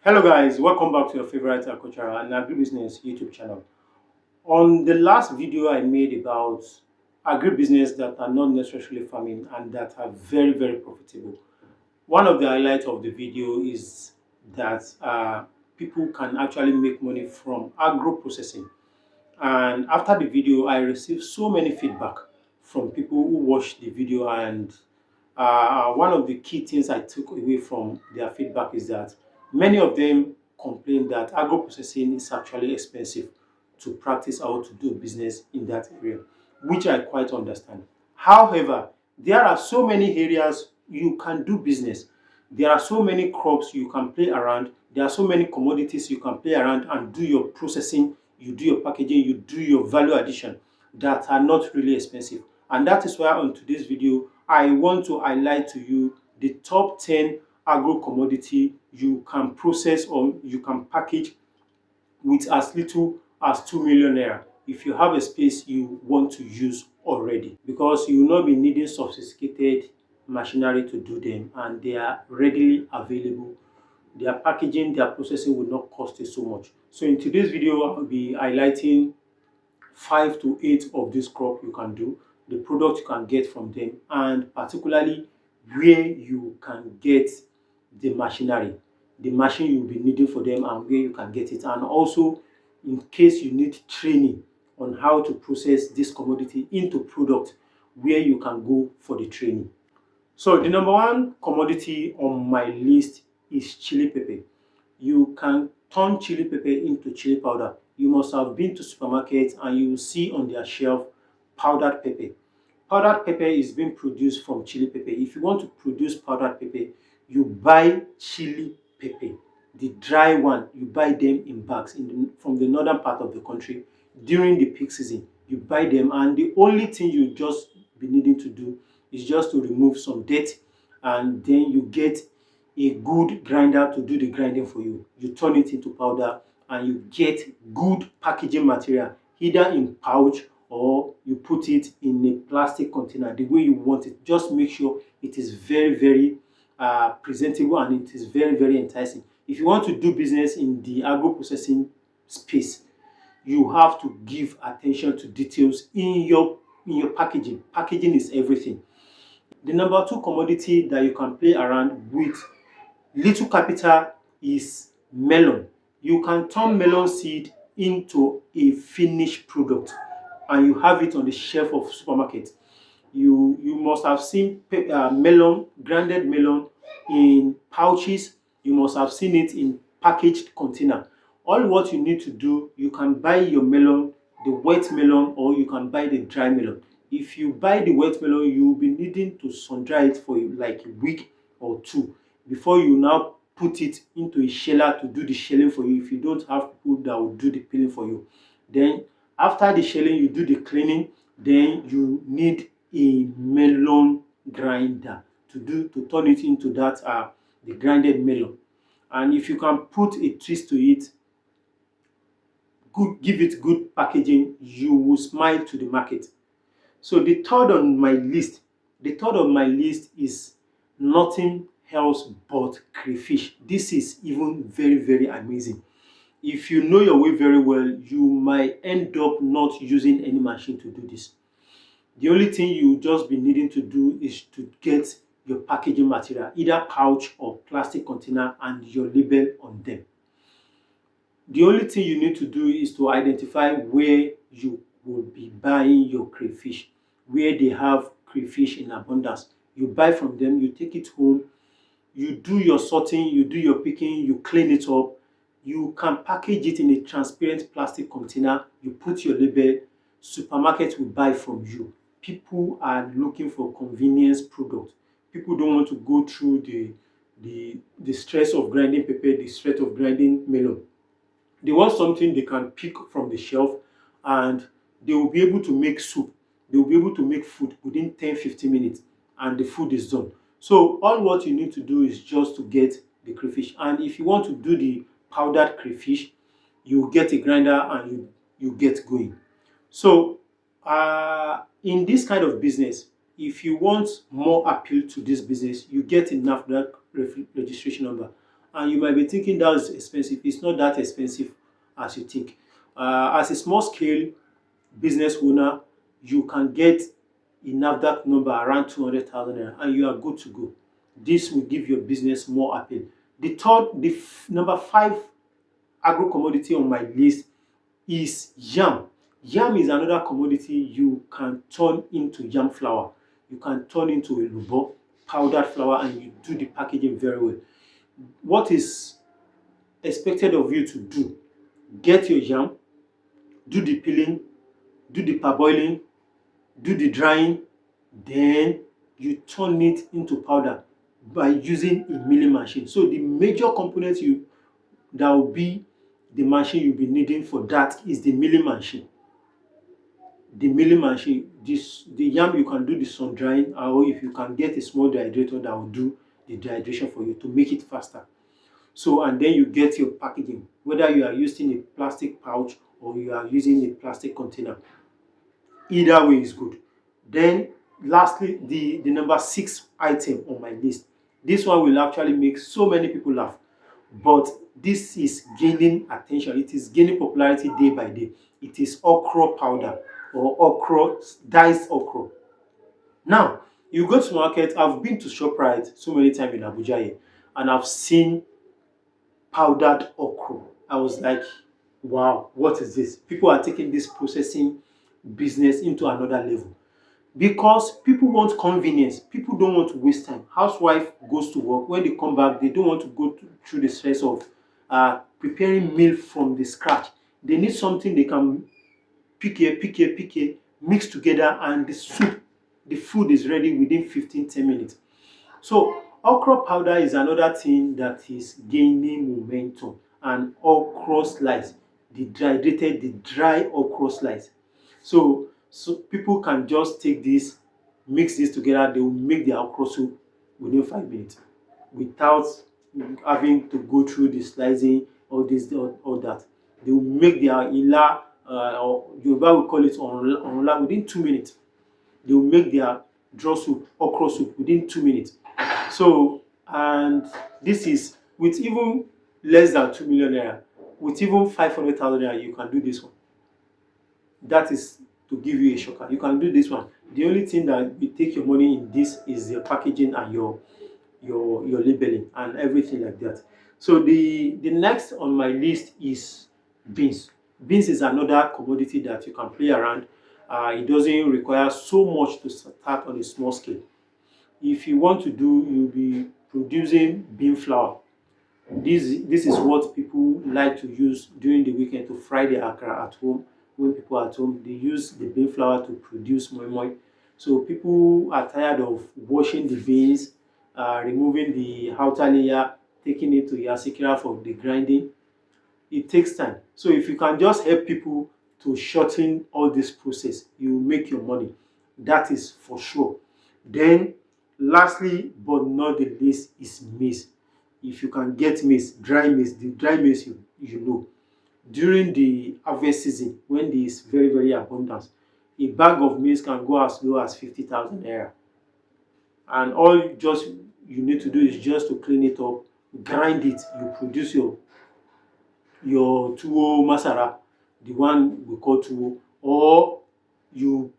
Hello guys, welcome back to your favorite agricultural and agribusiness YouTube channel. On the last video I made about agribusiness that are not necessarily farming and that are very profitable. One of the highlights of the video is that people can actually make money from agro processing. And after the video, I received so many feedback from people who watched the video, and one of the key things I took away from their feedback is that many of them complain that agro processing is actually expensive to practice how to do business in that area, which I quite understand. However, there are so many areas you can do business. There are so many crops you can play around. There are so many commodities you can play around and do your processing, you do your packaging, you do your value addition that are not really expensive. And that is why on today's video, I want to highlight to you the top 10 agro commodity you can process or you can package with as little as 2 million naira if you have a space you want to use already, because you will not be needing sophisticated machinery to do them and they are readily available. Their packaging, their processing will not cost you so much. So in today's video, I'll be highlighting 5 to 8 of this crop you can do, the product you can get from them, and particularly where you can get the machinery, the machine you'll be needing for them and where you can get it, and also in case you need training on how to process this commodity into product, where you can go for the training. So the number one commodity on my list is chili pepper. You can turn chili pepper into chili powder. You must have been to supermarkets and you will see on their shelf powdered pepper. Powdered pepper is being produced from chili pepper. If you want to produce powdered pepper, you buy chili pepper, the dry one. You buy them in bags from the northern part of the country during the peak season. You buy them, and the only thing you just be needing to do is just to remove some dirt, and then you get a good grinder to do the grinding for you. You turn it into powder and you get good packaging material, either in pouch or you put it in a plastic container the way you want it. Just make sure it is very presentable and it is very enticing. If you want to do business in the agro processing space, you have to give attention to details in your packaging. Packaging is everything. The number two commodity that you can play around with little capital is melon. You can turn melon seed into a finished product and you have it on the shelf of supermarket. You must have seen melon, grounded melon in pouches. You must have seen it in packaged container. All what you need to do, you can buy your melon, the wet melon, or you can buy the dry melon. If you buy the wet melon, you will be needing to sun dry it for like a week or two before you now put it into a sheller to do the shelling for you if you don't have people that will do the peeling for you. Then after the shelling, you do the cleaning. Then you need a melon grinder to turn it into that the grinded melon. And if you can put a twist to it, give it good packaging, you will smile to the market. So the third on my list is nothing else but crayfish. This is even very amazing. If you know your way very well, you might end up not using any machine to do this. The only thing you just be needing to do is to get your packaging material, either pouch or plastic container, and your label on them. The only thing you need to do is to identify where you will be buying your crayfish, where they have crayfish in abundance. You buy from them, you take it home, you do your sorting, you do your picking, you clean it up. You can package it in a transparent plastic container, you put your label, supermarket will buy from you. People are looking for convenience product. People don't want to go through the stress of grinding pepper, the stress of grinding melon. They want something they can pick from the shelf and they will be able to make soup. They will be able to make food within 10-15 minutes and the food is done. So all what you need to do is just to get the crayfish. And if you want to do the powdered crayfish, you get a grinder and you get going. So in this kind of business, if you want more appeal to this business, you get a NAFDAC registration number. And you might be thinking that's expensive. It's not that expensive as you think. As a small scale business owner, you can get a NAFDAC number around 200,000 naira and you are good to go. This will give your business more appeal. Number five agro commodity on my list is yam. Yam is another commodity you can turn into yam flour. You can turn into a lubo, powdered flour, and you do the packaging very well. What is expected of you to do? Get your yam, do the peeling, do the parboiling, do the drying, then you turn it into powder by using a milling machine. So the major component that will be the machine you'll be needing for that is the milling machine. The milling machine, the yam you can do the sun drying, or if you can get a small dehydrator that will do the dehydration for you to make it faster. So and then you get your packaging, whether you are using a plastic pouch or you are using a plastic container. Either way is good. Then lastly, the number six item on my list. This one will actually make so many people laugh, but this is gaining attention. It is gaining popularity day by day. It is okra powder or okra, diced okra. Now, you go to market. I've been to ShopRite so many times in Abuja here, and I've seen powdered okra. I was like, wow, what is this? People are taking this processing business into another level because people want convenience. People don't want to waste time. Housewife goes to work. When they come back, they don't want to go through the stress of preparing meal from the scratch. They need something they can pick here, mix together, and the food is ready within 15-10 minutes. So okra powder is another thing that is gaining momentum, and okra slice, the dry okra slice. So people can just take this, mix this together, they will make their okra soup within 5 minutes without having to go through the slicing, all that. They will make their ila, or Yoruba will call it onla, within 2 minutes. They will make their draw soup, okra soup, within 2 minutes. So, and this is with even less than 2 million naira, with even 500,000 naira, you can do this one. That is to give you a shocker. You can do this one. The only thing that will take your money in this is your packaging and your labeling and everything like that. So the next on my list is beans. Beans is another commodity that you can play around. It doesn't require so much to start on a small scale. If you want to do, you'll be producing bean flour. This is what people like to use during the weekend to fry the akra at home. When people are at home, they use the bean flour to produce moi moi. So people are tired of washing the beans, removing the outer layer, taking it to Yasikira for the grinding. It takes time. So if you can just help people to shorten all this process, you will make your money. That is for sure. Then lastly but not the least is maize. If you can get maize, dry maize, the dry maize you know, during the harvest season when there is very very abundance, a bag of maize can go as low as 50,000 naira. And all just you need to do is just to clean it up, grind it, you produce your tuwo masara, the one we call tuwo, or you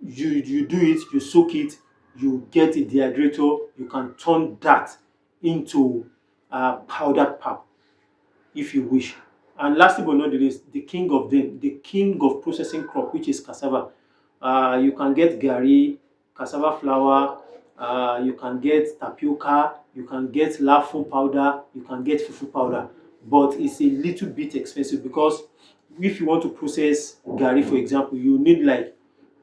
you do it, you soak it, you get a dehydrator, you can turn that into powdered pap if you wish. And lastly but not the least, the king of them, the king of processing crop, which is cassava. You can get gari, cassava flour, you can get tapioca, you can get lafun powder, you can get fufu powder. But it's a little bit expensive because if you want to process gari, for example, you need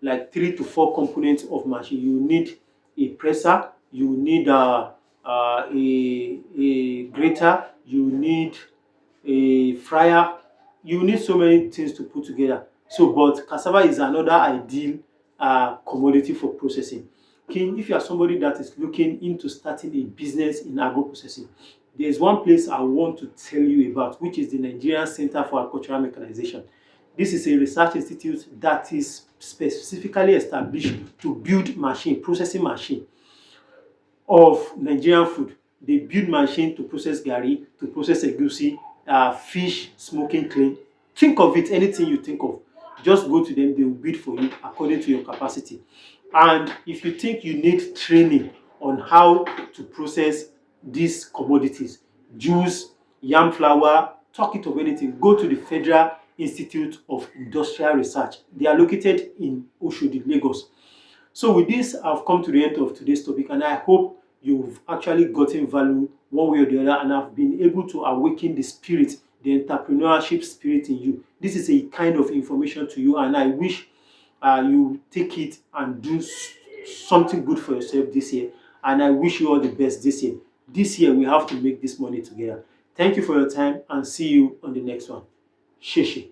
like 3 to 4 components of machine. You need a presser, you need a grater, you need a fryer, you need so many things to put together. So, but cassava is another ideal commodity for processing. King, if you are somebody that is looking into starting a business in agro processing, there is one place I want to tell you about, which is the Nigerian Center for Agricultural Mechanization. This is a research institute that is specifically established to build processing machine of Nigerian food. They build machine to process garri, to process egusi, fish smoking clean. Think of it, anything you think of. Just go to them, they will build for you according to your capacity. And if you think you need training on how to process these commodities, juice, yam flour, talk it of anything, go to the Federal Institute of Industrial Research. They are located in Oshodi, Lagos. So with this, I've come to the end of today's topic, and I hope you've actually gotten value one way or the other, and have been able to awaken the spirit, the entrepreneurship spirit in you. This is a kind of information to you, and I wish you take it and do something good for yourself this year. And I wish you all the best this year. This year, we have to make this money together. Thank you for your time, and see you on the next one. Sheshe.